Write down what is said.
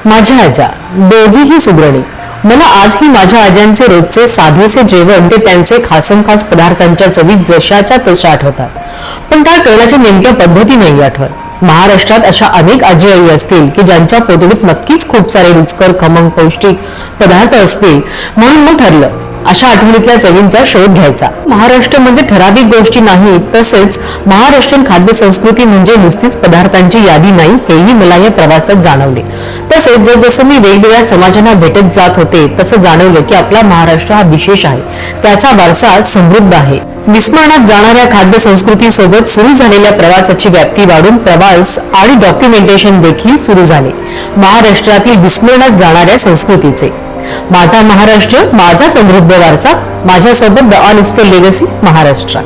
माझ्या आजा दोघीही सुगरणी. मला आजही माझ्या आज्यांचे रोजचे साधेसे जेवण ते त्यांचे खासमखास पदार्थांच्या चवी जशाच्या तशा आठवतात. पण काय करण्याच्या नेमक्या पद्धती नाही आठवत. महाराष्ट्रात अशा अनेक आजी आई असतील की ज्यांच्या पोटडीत नक्कीच खूप सारे रुचकर खमंग पौष्टिक पदार्थ असतील. म्हणून मग ठरलं अशा आठवणीतल्या चवींचा शोध घ्यायचा. महाराष्ट्र म्हणजे ठराविक गोष्टी नाही, तसेच महाराष्ट्रीयन खाद्य संस्कृती म्हणजे नुसतीच पदार्थांची यादी नाही, हेही मला या प्रवासात जाणवले. तसेच जसं मी वेगवेगळ्या समाजांना भेटत जात होते तसं जाणवलं की आपला महाराष्ट्र हा विशेष आहे, त्याचा वारसा समृद्ध आहे. विस्मरणात जाणाऱ्या खाद्य संस्कृती सोबत सुरू झालेल्या प्रवासाची व्याप्ती वाढून प्रवास आणि डॉक्युमेंटेशन देखील सुरू झाले महाराष्ट्रातील विस्मरणात जाणाऱ्या संस्कृतीचे. माझा महाराष्ट्र, माझा समृद्ध वारसा, माझ्यासोबत द अनएक्सप्लोर्ड लेगसी महाराष्ट्र.